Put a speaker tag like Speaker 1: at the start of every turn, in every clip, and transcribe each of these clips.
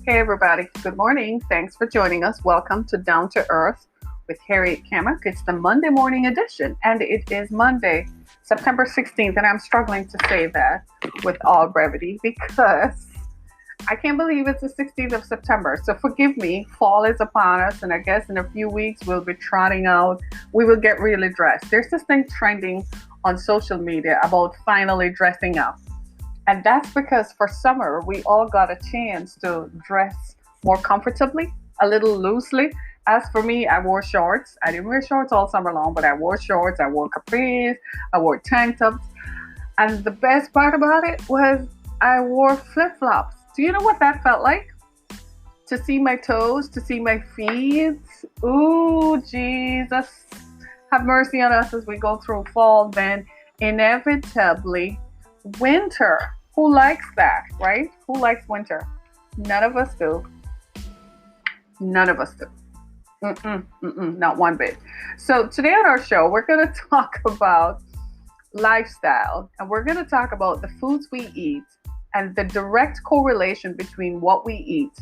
Speaker 1: Hey everybody, good morning. Thanks for joining us. Welcome to Down to Earth with Harriet. It's the Monday morning edition, and it is Monday, September 16th, and I'm struggling to say that with all brevity because I can't believe it's the 16th of September. So forgive me, fall is upon us, and I guess in a few weeks we'll be trotting out, we will get really dressed. There's this thing trending on social media about finally dressing up. And that's because for summer, we all got a chance to dress more comfortably, a little loosely. As for me, I wore shorts. I didn't wear shorts all summer long, but I wore shorts. I wore capris. I wore tank tops. And the best part about it was I wore flip flops. Do you know what that felt like? To see my toes, to see my feet. Ooh, Jesus. Have mercy on us as we go through fall, then inevitably winter. Who likes that, right? Who likes winter? None of us do. None of us do. Not one bit. So today on our show, we're going to talk about lifestyle, and we're going to talk about the foods we eat and the direct correlation between what we eat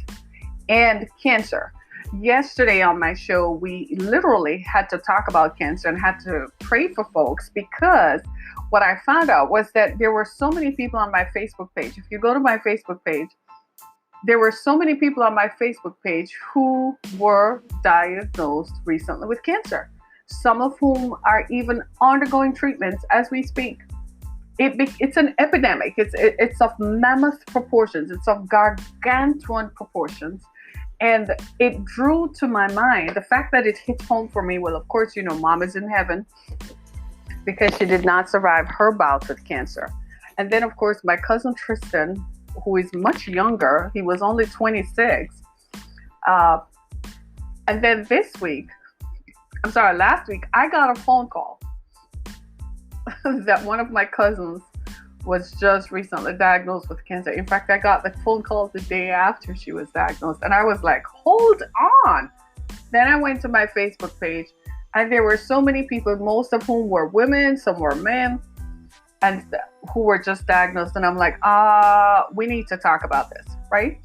Speaker 1: and cancer. Yesterday on my show, we literally had to talk about cancer and had to pray for folks because what I found out was that there were so many people on my Facebook page. If you go to my Facebook page, there were so many people on my Facebook page who were diagnosed recently with cancer, some of whom are even undergoing treatments as we speak. It's an epidemic. It's of mammoth proportions. It's of gargantuan proportions. And it drew to my mind the fact that it hit home for me. Well, of course, mom is in heaven because she did not survive her bout with cancer. And then, of course, my cousin Tristan, who is much younger, he was only 26. And then last week, I got a phone call that one of my cousins was just recently diagnosed with cancer. In fact, I got the phone call the day after she was diagnosed. And I was like, hold on. Then I went to my Facebook page and there were so many people, most of whom were women, some were men, and who were just diagnosed. And I'm like, we need to talk about this, right?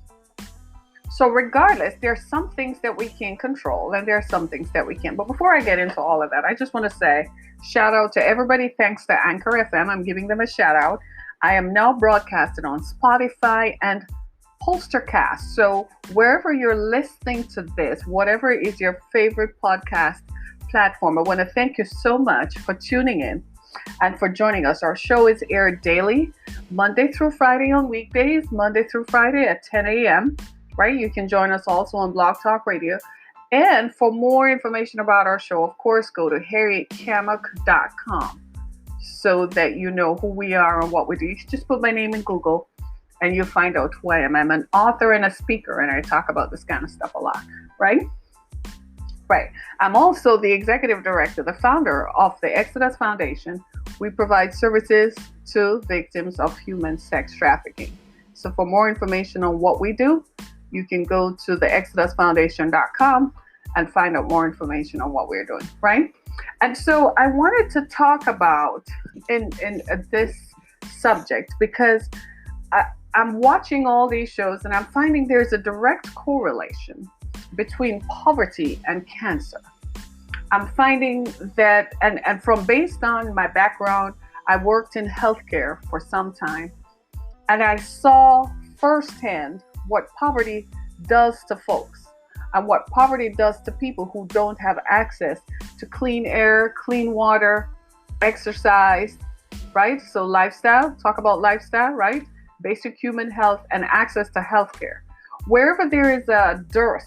Speaker 1: So regardless, there's some things that we can control and there are some things that we can't. But before I get into all of that, I just want to say shout out to everybody. Thanks to Anchor FM. I'm giving them a shout out. I am now broadcasted on Spotify and Postercast. So wherever you're listening to this, whatever is your favorite podcast platform, I want to thank you so much for tuning in and for joining us. Our show is aired daily, Monday through Friday on weekdays, Monday through Friday at 10 a.m., right? You can join us also on Blog Talk Radio. And for more information about our show, of course, go to harrietkamuk.com so that you know who we are and what we do. You can just put my name in Google and you'll find out who I am. I'm an author and a speaker, and I talk about this kind of stuff a lot, right? Right. I'm also the executive director, the founder of the Exodus Foundation. We provide services to victims of human sex trafficking. So for more information on what we do, you can go to theexodusfoundation.com and find out more information on what we're doing, right? And so I wanted to talk about in this subject because I'm watching all these shows and I'm finding there's a direct correlation between poverty and cancer. I'm finding that, and from based on my background, I worked in healthcare for some time, and I saw firsthand what poverty does to folks and what poverty does to people who don't have access to clean air, clean water, exercise, right? So lifestyle, talk about lifestyle, right? Basic human health and access to healthcare. Wherever there is a dearth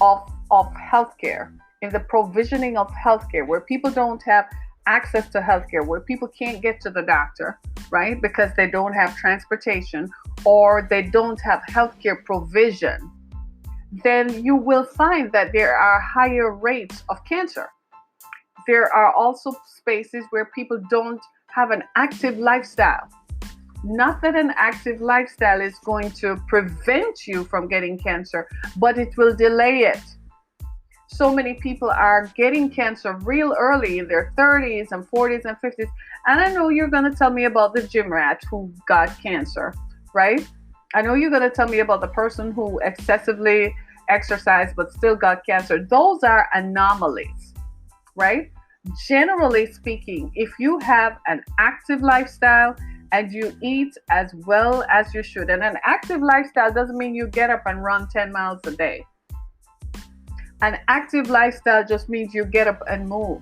Speaker 1: of healthcare, in the provisioning of healthcare, where people don't have access to healthcare, where people can't get to the doctor, right? Because they don't have transportation or they don't have healthcare provision, then you will find that there are higher rates of cancer. There are also spaces where people don't have an active lifestyle. Not that an active lifestyle is going to prevent you from getting cancer, but it will delay it. So many people are getting cancer real early in their 30s and 40s and 50s. And I know you're going to tell me about the gym rat who got cancer, right? I know you're going to tell me about the person who excessively exercised but still got cancer. Those are anomalies, right? Generally speaking, if you have an active lifestyle and you eat as well as you should, and an active lifestyle doesn't mean you get up and run 10 miles a day. An active lifestyle just means you get up and move.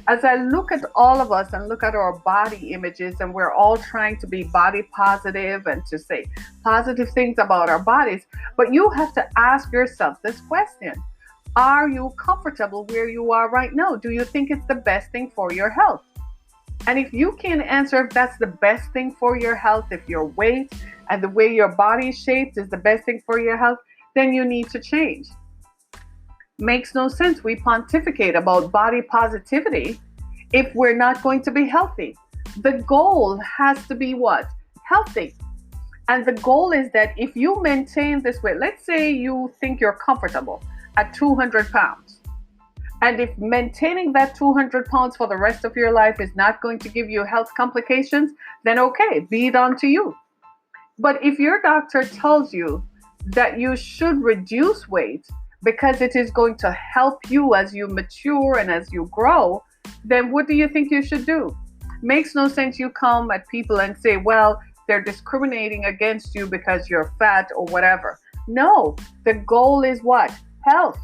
Speaker 1: As I look at all of us and look at our body images, and we're all trying to be body positive and to say positive things about our bodies, but you have to ask yourself this question. Are you comfortable where you are right now? Do you think it's the best thing for your health? And if you can't answer if that's the best thing for your health, if your weight and the way your body is shaped is the best thing for your health, then you need to change. Makes no sense. We pontificate about body positivity if we're not going to be healthy. The goal has to be what? Healthy. And the goal is that if you maintain this weight, let's say you think you're comfortable at 200 pounds. And if maintaining that 200 pounds for the rest of your life is not going to give you health complications, then okay, be it unto you. But if your doctor tells you that you should reduce weight because it is going to help you as you mature and as you grow, then what do you think you should do? Makes no sense you come at people and say, well, they're discriminating against you because you're fat or whatever. No, the goal is what? Health.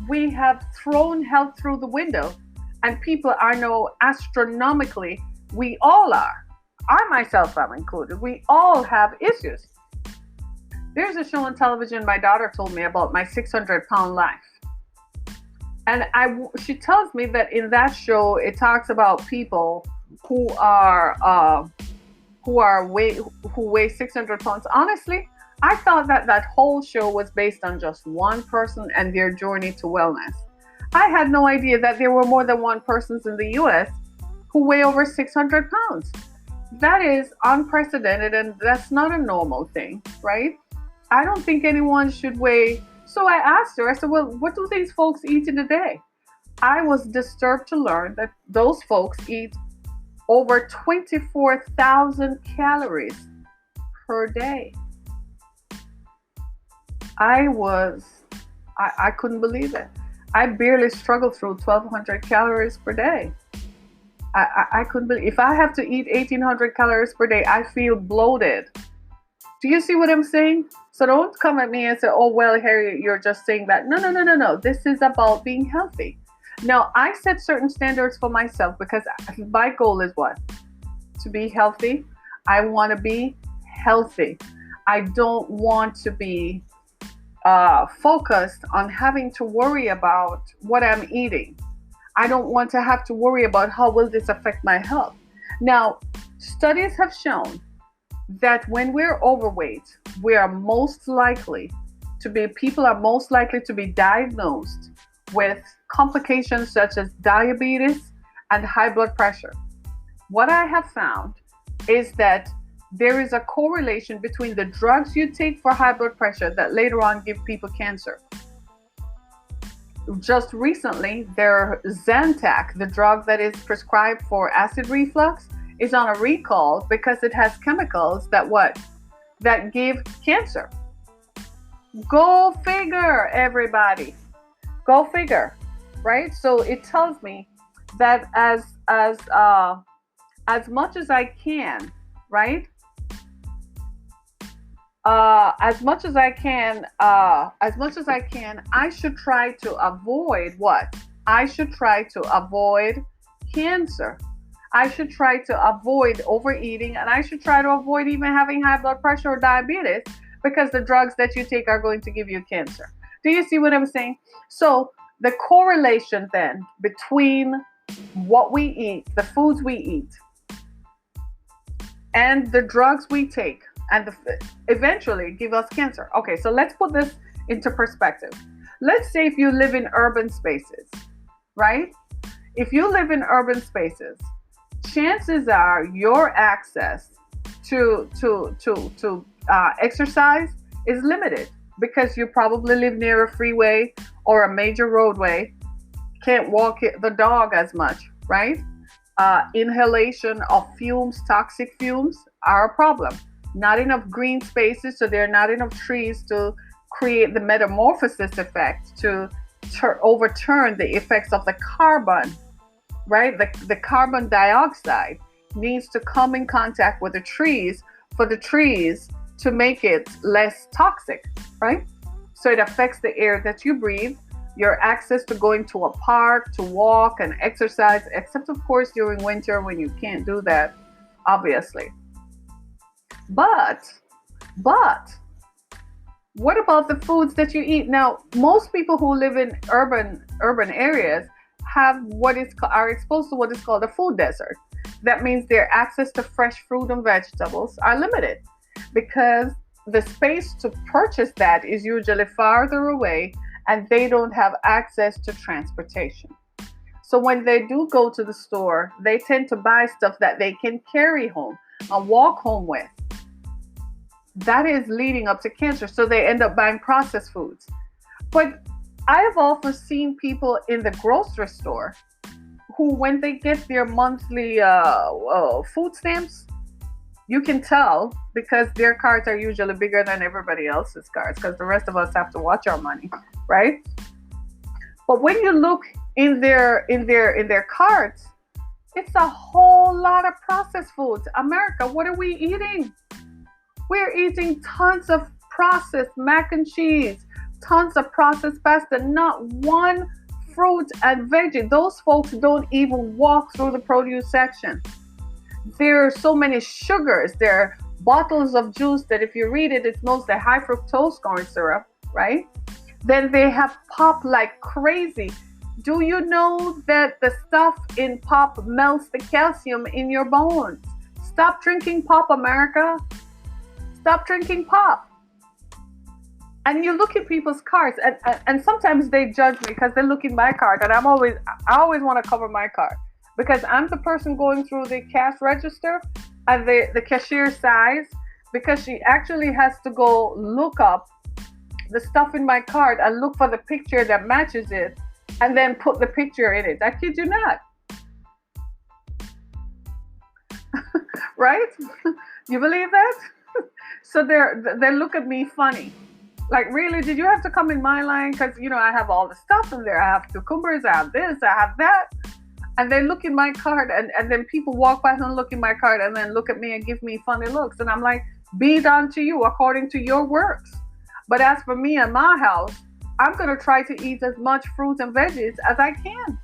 Speaker 1: We have thrown health through the window, and people are now astronomically, we all are. I myself am included. We all have issues. There's a show on television my daughter told me about, My 600-Pound Life. And she tells me that in that show, it talks about people who weigh 600 pounds. Honestly, I thought that whole show was based on just one person and their journey to wellness. I had no idea that there were more than one person in the US who weigh over 600 pounds. That is unprecedented, and that's not a normal thing, right? I don't think anyone should weigh. So I asked her, I said, well, what do these folks eat in a day? I was disturbed to learn that those folks eat over 24,000 calories per day. I couldn't believe it. I barely struggled through 1,200 calories per day. I couldn't believe, if I have to eat 1,800 calories per day, I feel bloated. Do you see what I'm saying? So don't come at me and say, oh, well, Harriet, you're just saying that. No. This is about being healthy. Now, I set certain standards for myself because my goal is what? To be healthy. I want to be healthy. I don't want to be focused on having to worry about what I'm eating. I don't want to have to worry about how will this affect my health. Now, studies have shown that when we're overweight, people are most likely to be diagnosed with complications such as diabetes and high blood pressure. What I have found is that there is a correlation between the drugs you take for high blood pressure that later on give people cancer. Just recently, their Zantac, the drug that is prescribed for acid reflux, is on a recall because it has chemicals that give cancer. Go figure, everybody. Go figure, right? So it tells me that as much as I can, right? As much as I can, I should try to avoid what? I should try to avoid cancer. I should try to avoid overeating, and I should try to avoid even having high blood pressure or diabetes because the drugs that you take are going to give you cancer. Do you see what I'm saying? So the correlation then between what we eat, the foods we eat, and the drugs we take, and eventually give us cancer. Okay, so let's put this into perspective. Let's say if you live in urban spaces, right? If you live in urban spaces, chances are your access to exercise is limited because you probably live near a freeway or a major roadway, can't walk the dog as much, right? Inhalation of fumes, toxic fumes, are a problem. not enough green spaces, so there are not enough trees to create the metamorphosis effect to overturn the effects of the carbon, right? The carbon dioxide needs to come in contact with the trees for the trees to make it less toxic, right? So it affects the air that you breathe, your access to going to a park to walk and exercise, except of course during winter when you can't do that, obviously. But what about the foods that you eat? Now, most people who live in urban areas have are exposed to what is called a food desert. That means their access to fresh fruit and vegetables are limited because the space to purchase that is usually farther away and they don't have access to transportation. So when they do go to the store, they tend to buy stuff that they can carry home and walk home with. That is leading up to cancer. So they end up buying processed foods. But I have also seen people in the grocery store who, when they get their monthly food stamps, you can tell because their cards are usually bigger than everybody else's cards because the rest of us have to watch our money, right? But when you look in their cards, it's a whole lot of processed foods. America, what are we eating? We're eating tons of processed mac and cheese, tons of processed pasta, not one fruit and veggie. Those folks don't even walk through the produce section. There are so many sugars. There are bottles of juice that if you read it, it's mostly high fructose corn syrup, right? Then they have pop like crazy. Do you know that the stuff in pop melts the calcium in your bones? Stop drinking pop, America. Stop drinking pop. And you look at people's cards, and sometimes they judge me because they look at my card, and I always want to cover my card because I'm the person going through the cash register and the cashier size, because she actually has to go look up the stuff in my card and look for the picture that matches it and then put the picture in it. I kid you not. Right? You believe that? So they look at me funny. Like, really, did you have to come in my line? Because, I have all the stuff in there. I have cucumbers, I have this, I have that. And they look in my card, and then people walk by and look in my card and then look at me and give me funny looks. And I'm like, be it unto you according to your works. But as for me and my house, I'm going to try to eat as much fruit and veggies as I can.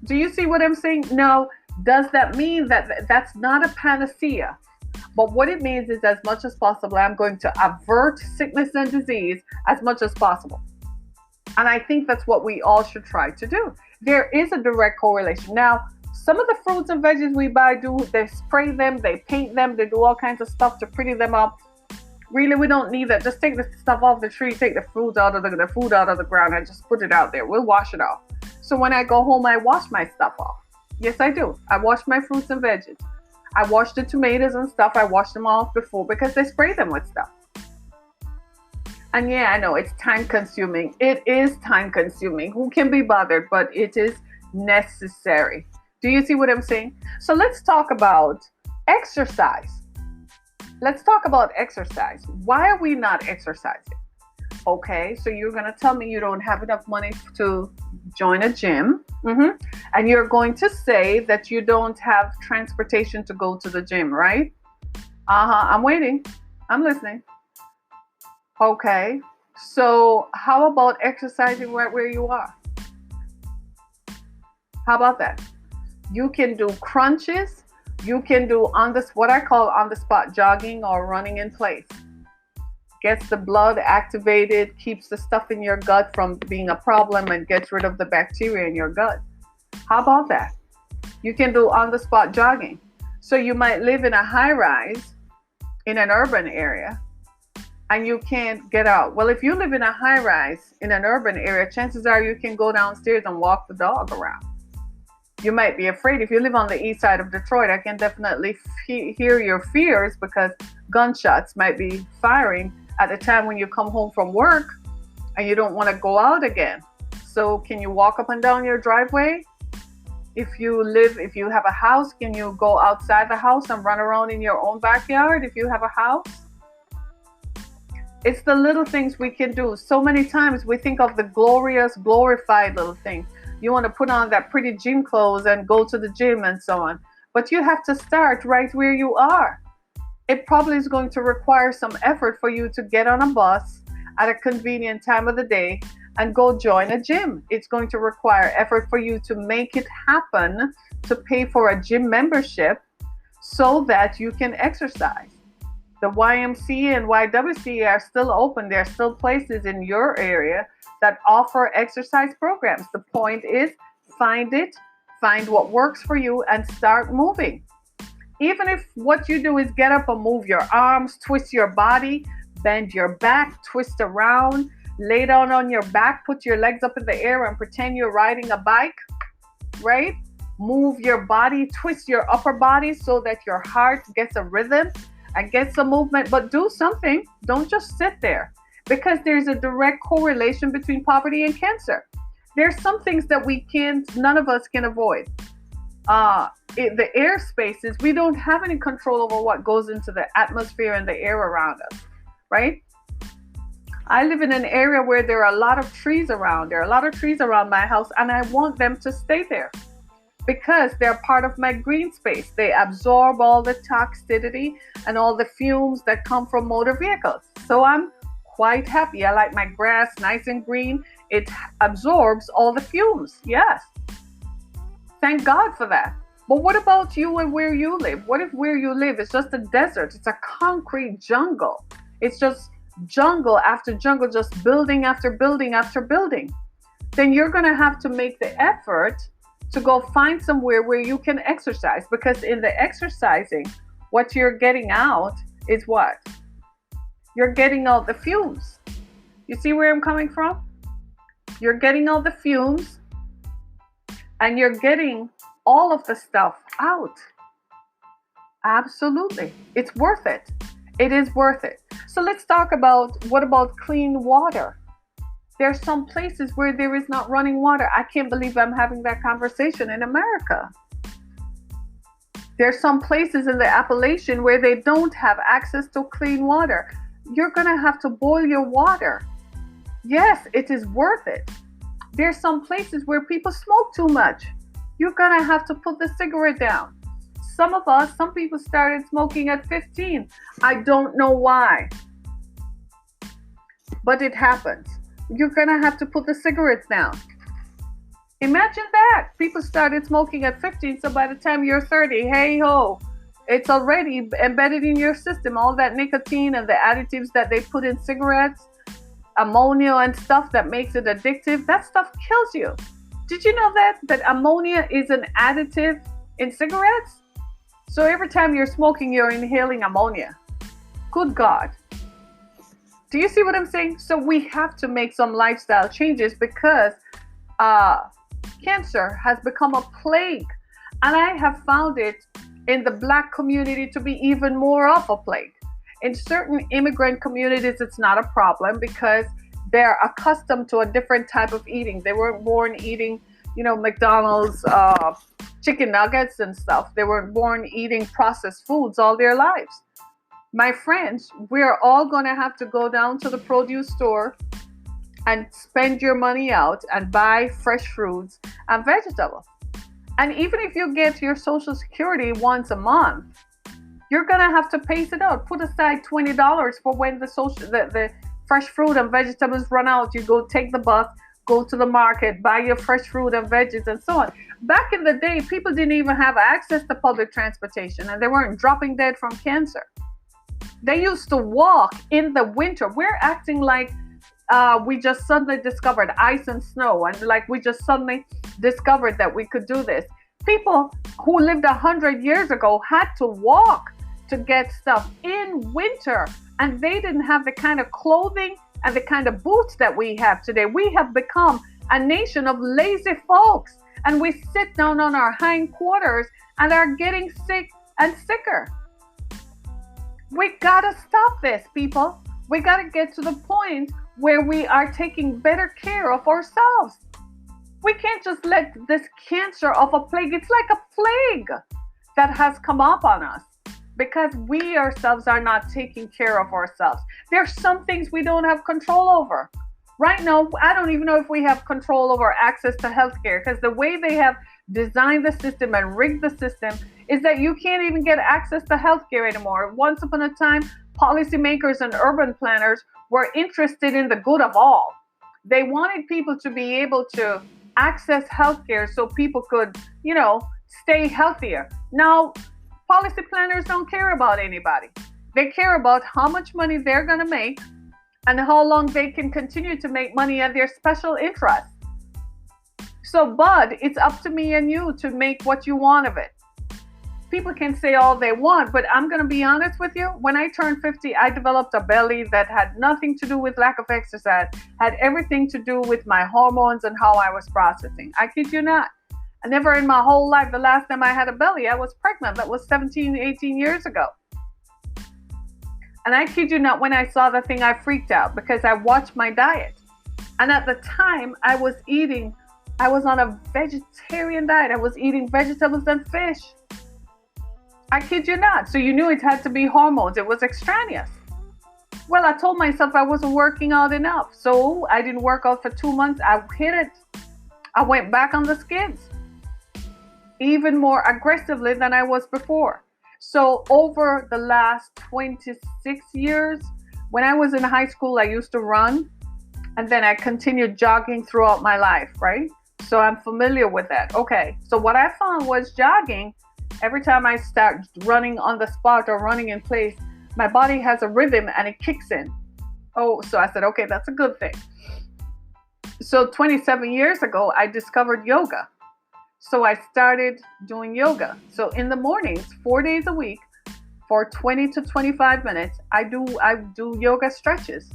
Speaker 1: Do you see what I'm saying? Now, does that mean that that's not a panacea? But what it means is, as much as possible, I'm going to avert sickness and disease as much as possible. And I think that's what we all should try to do. There is a direct correlation. Now, some of the fruits and veggies we buy they spray them, they paint them, they do all kinds of stuff to pretty them up. Really, we don't need that. Just take the stuff off the tree, take the fruit out of the food out of the ground and just put it out there. We'll wash it off. So when I go home, I wash my stuff off. Yes, I do. I wash my fruits and veggies. I wash the tomatoes and stuff. I wash them off before because they spray them with stuff. And yeah, I know it's time consuming. It is time consuming. Who can be bothered? But it is necessary. Do you see what I'm saying? So let's talk about exercise. Let's talk about exercise. Why are we not exercising? Okay, so you're going to tell me you don't have enough money to join a gym. And you're going to say that you don't have transportation to go to the gym, right? I'm waiting. I'm listening. Okay, so how about exercising right where you are? How about that? You can do crunches. You can do what I call on the spot jogging or running in place. Gets the blood activated, keeps the stuff in your gut from being a problem, and gets rid of the bacteria in your gut. How about that? You can do on the spot jogging. So you might live in a high rise in an urban area and you can't get out. Well, if you live in a high rise in an urban area, chances are you can go downstairs and walk the dog around. You might be afraid. If you live on the east side of Detroit, I can definitely hear your fears because gunshots might be firing at the time when you come home from work and you don't want to go out again. So can you walk up and down your driveway? If you have a house, can you go outside the house and run around in your own backyard if you have a house? It's the little things we can do. So many times we think of the glorious, glorified little things. You want to put on that pretty gym clothes and go to the gym and so on. But you have to start right where you are. It probably is going to require some effort for you to get on a bus at a convenient time of the day and go join a gym. It's going to require effort for you to make it happen, to pay for a gym membership so that you can exercise. The YMCA and YWCA are still open. There are still places in your area that offer exercise programs. The point is, find it, find what works for you, and start moving. Even if what you do is get up and move your arms, twist your body, bend your back, twist around, lay down on your back, put your legs up in the air and pretend you're riding a bike, right? Move your body, twist your upper body so that your heart gets a rhythm and get some movement, but do something. Don't just sit there, because there's a direct correlation between poverty and cancer. There's some things that none of us can avoid. The air spaces, we don't have any control over what goes into the atmosphere and the air around us, right? I live in an area where there are a lot of trees around. There are a lot of trees around my house, and I want them to stay there, because they're part of my green space. They absorb all the toxicity and all the fumes that come from motor vehicles. So I'm quite happy. I like my grass nice and green. It absorbs all the fumes. Yes. Thank God for that. But what about you and where you live? What if where you live is just a desert? It's a concrete jungle. It's just jungle after jungle, just building after building after building. Then you're going to have to make the effort to go find somewhere where you can exercise, because in the exercising, what you're getting out is what? You're getting out the fumes. You see where I'm coming from? You're getting out the fumes and you're getting all of the stuff out. Absolutely. It's worth it. It is worth it. So let's talk about, what about clean water? There's some places where there is not running water. I can't believe I'm having that conversation in America. There's some places in the Appalachian where they don't have access to clean water. You're going to have to boil your water. Yes, it is worth it. There's some places where people smoke too much. You're going to have to put the cigarette down. Some people started smoking at 15. I don't know why, but it happens. You're going to have to put the cigarettes down. Imagine that. People started smoking at 15, so by the time you're 30, hey ho, it's already embedded in your system. All that nicotine and the additives that they put in cigarettes, ammonia and stuff that makes it addictive, that stuff kills you. Did you know that ammonia is an additive in cigarettes? So every time you're smoking, you're inhaling ammonia. Good God. Do you see what I'm saying? So we have to make some lifestyle changes, because cancer has become a plague. And I have found it in the Black community to be even more of a plague. In certain immigrant communities, it's not a problem because they're accustomed to a different type of eating. They weren't born eating, McDonald's chicken nuggets and stuff. They weren't born eating processed foods all their lives. My friends, we're all going to have to go down to the produce store and spend your money out and buy fresh fruits and vegetables. And even if you get your Social Security once a month, you're going to have to pace it out. Put aside $20 for when the fresh fruit and vegetables run out. You go take the bus, go to the market, buy your fresh fruit and veggies and so on. Back in the day, people didn't even have access to public transportation, and they weren't dropping dead from cancer. They used to walk in the winter. We're acting like we just suddenly discovered ice and snow, and like we just suddenly discovered that we could do this. People who lived 100 years ago had to walk to get stuff in winter, and they didn't have the kind of clothing and the kind of boots that we have today. We have become a nation of lazy folks, and we sit down on our hindquarters and are getting sick and sicker. We gotta stop this, people. We gotta get to the point where we are taking better care of ourselves. We can't just let this cancer of a plague, it's like a plague that has come up on us because we ourselves are not taking care of ourselves. There's some things we don't have control over. Right now, I don't even know if we have control over access to healthcare because the way they have designed the system and rigged the system is that you can't even get access to healthcare anymore. Once upon a time, policymakers and urban planners were interested in the good of all. They wanted people to be able to access healthcare so people could, stay healthier. Now, policy planners don't care about anybody. They care about how much money they're going to make and how long they can continue to make money at their special interest. So, Bud, it's up to me and you to make what you want of it. People can say all they want, but I'm going to be honest with you. When I turned 50, I developed a belly that had nothing to do with lack of exercise, had everything to do with my hormones and how I was processing. I kid you not. I never in my whole life, the last time I had a belly, I was pregnant. That was 17, 18 years ago. And I kid you not, when I saw the thing, I freaked out because I watched my diet. And at the time, I was on a vegetarian diet. I was eating vegetables and fish. I kid you not. So you knew it had to be hormones. It was extraneous. Well, I told myself I wasn't working out enough. So I didn't work out for 2 months. I hit it. I went back on the skids even more aggressively than I was before. So over the last 26 years, when I was in high school, I used to run and then I continued jogging throughout my life, right? So I'm familiar with that. Okay. So what I found was jogging, every time I start running on the spot or running in place, my body has a rhythm and it kicks in. Oh, so I said, okay, that's a good thing. So 27 years ago, I discovered yoga. So I started doing yoga. So in the mornings, 4 days a week, for 20 to 25 minutes, I do yoga stretches.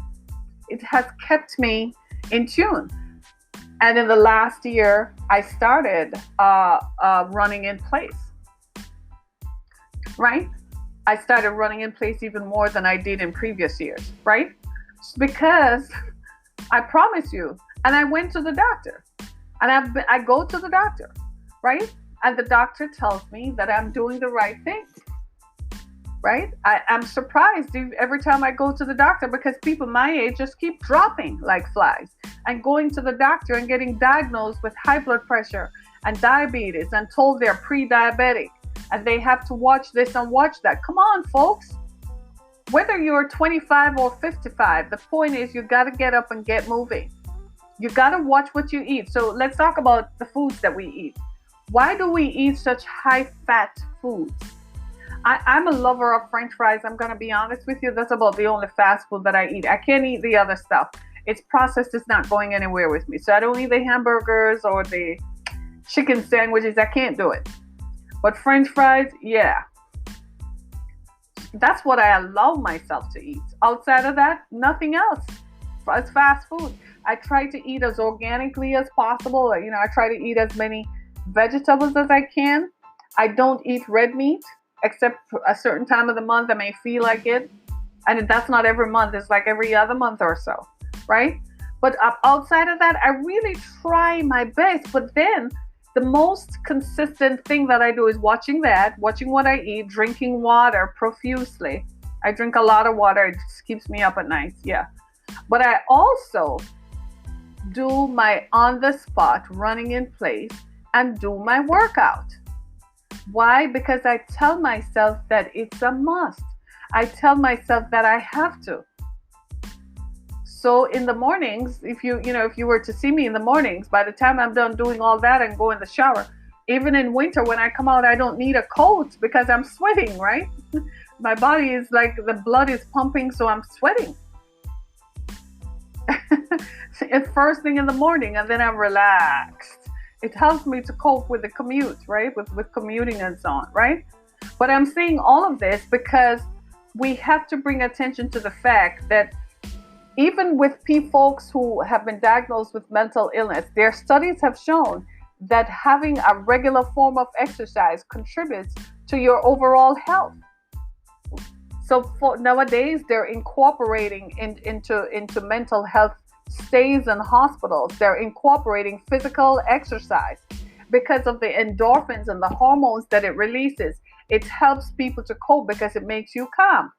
Speaker 1: It has kept me in tune. And in the last year, I started running in place. Right? I started running in place even more than I did in previous years. Right? Because I promise you, and I went to the doctor, and I go to the doctor. Right? And the doctor tells me that I'm doing the right thing. Right? I'm surprised every time I go to the doctor because people my age just keep dropping like flies and going to the doctor and getting diagnosed with high blood pressure and diabetes and told they're pre-diabetic and they have to watch this and watch that. Come on, folks. Whether you're 25 or 55, the point is you got to get up and get moving. You got to watch what you eat. So let's talk about the foods that we eat. Why do we eat such high-fat foods? I'm a lover of French fries. I'm going to be honest with you. That's about the only fast food that I eat. I can't eat the other stuff. It's processed. It's not going anywhere with me. So I don't eat the hamburgers or the chicken sandwiches. I can't do it. But French fries, yeah. That's what I allow myself to eat. Outside of that, nothing else. It's fast food. I try to eat as organically as possible. I try to eat as many vegetables as I can. I don't eat red meat except for a certain time of the month. I may feel like it, and that's not every month. It's like every other month or so, right? But outside of that, I really try my best. But then the most consistent thing that I do is watching what I eat, drinking water profusely. I drink a lot of water. It just keeps me up at night. Yeah. But I also do my on-the-spot running in place and do my workout. Why? Because I tell myself that it's a must. I tell myself that I have to. So in the mornings, if you were to see me in the mornings, by the time I'm done doing all that and go in the shower, even in winter when I come out, I don't need a coat because I'm sweating, right? My body is like the blood is pumping, so I'm sweating. It's first thing in the morning, and then I'm relaxed. It helps me to cope with the commute, right? With commuting and so on, right? But I'm saying all of this because we have to bring attention to the fact that even with folks who have been diagnosed with mental illness, their studies have shown that having a regular form of exercise contributes to your overall health. So nowadays, they're incorporating into mental health stays in hospitals. They're incorporating physical exercise because of the endorphins and the hormones that it releases. It helps people to cope because it makes you calm.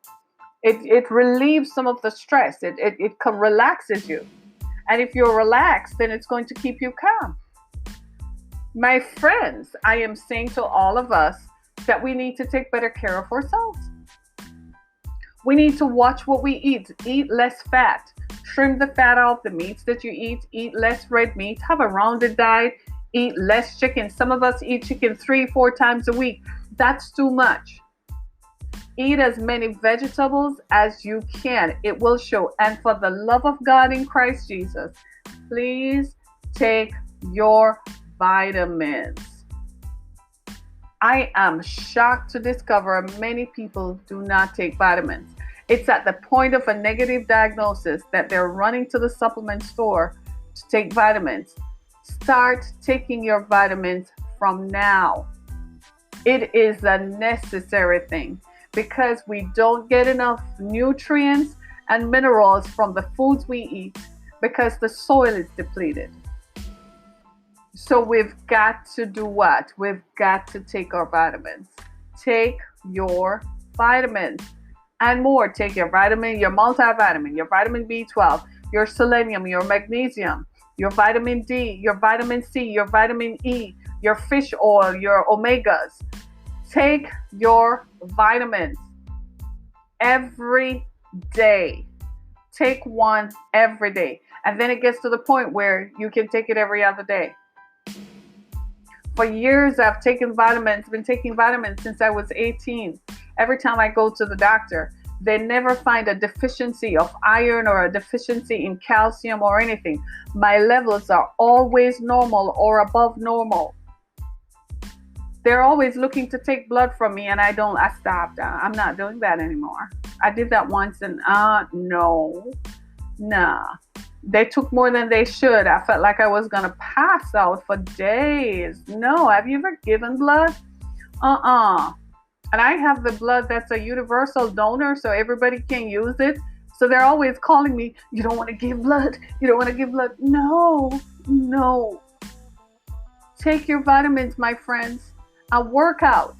Speaker 1: It relieves some of the stress. It relaxes you. And if you're relaxed, then it's going to keep you calm. My friends, I am saying to all of us that we need to take better care of ourselves. We need to watch what we eat. Eat less fat. Trim the fat off the meats that you eat. Eat less red meat. Have a rounded diet. Eat less chicken. Some of us eat chicken 3-4 times a week. That's too much. Eat as many vegetables as you can. It will show. And for the love of God in Christ Jesus, please take your vitamins. I am shocked to discover many people do not take vitamins. It's at the point of a negative diagnosis that they're running to the supplement store to take vitamins. Start taking your vitamins from now. It is a necessary thing because we don't get enough nutrients and minerals from the foods we eat because the soil is depleted. So we've got to do what? We've got to take our vitamins. Take your vitamins and more. Take your vitamin, your multivitamin, your vitamin B12, your selenium, your magnesium, your vitamin D, your vitamin C, your vitamin E, your fish oil, your omegas. Take your vitamins every day. Take one every day. And then it gets to the point where you can take it every other day. For years, I've taken vitamins, been taking vitamins since I was 18. Every time I go to the doctor, they never find a deficiency of iron or a deficiency in calcium or anything. My levels are always normal or above normal. They're always looking to take blood from me, and I stopped. I'm not doing that anymore. I did that once, and nah. They took more than they should. I felt like I was going to pass out for days. No, have you ever given blood? And I have the blood that's a universal donor, so everybody can use it. So they're always calling me, you don't want to give blood? You don't want to give blood? No. Take your vitamins, my friends, and work out.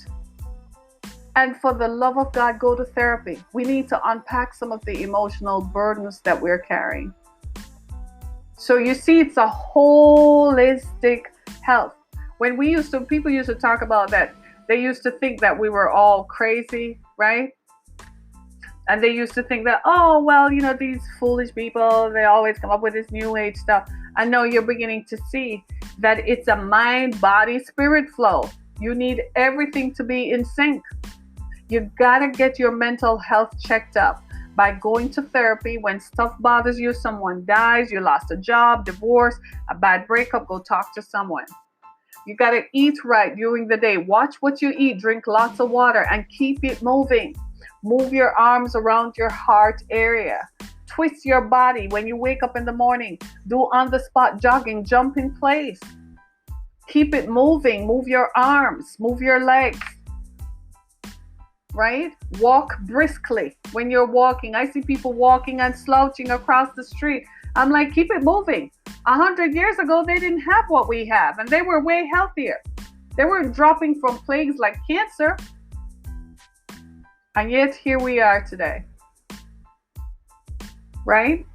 Speaker 1: And for the love of God, go to therapy. We need to unpack some of the emotional burdens that we're carrying. So you see, it's a holistic health. When people used to talk about that, they used to think that we were all crazy, right? And they used to think that, these foolish people, they always come up with this new age stuff. I know you're beginning to see that it's a mind, body, spirit flow. You need everything to be in sync. You gotta get your mental health checked up by going to therapy. When stuff bothers you, someone dies, you lost a job, divorce, a bad breakup, go talk to someone. You got to eat right during the day. Watch what you eat, drink lots of water, and keep it moving. Move your arms around your heart area. Twist your body. When you wake up in the morning, do on-the-spot jogging, jump in place. Keep it moving. Move your arms, move your legs. Right? Walk briskly when you're walking. I see people walking and slouching across the street. I'm like, keep it moving. 100 years ago, they didn't have what we have, and they were way healthier. They were dropping from plagues like cancer. And yet here we are today. Right?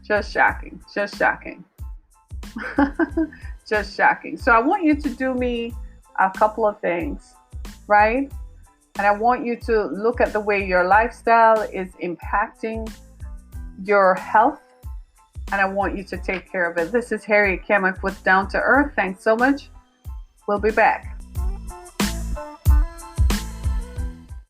Speaker 1: Just shocking. Just shocking. Just shocking. So I want you to do me a couple of things. Right? And I want you to look at the way your lifestyle is impacting your health. And I want you to take care of it. This is Harriet Kemick with Down to Earth. Thanks so much. We'll be back.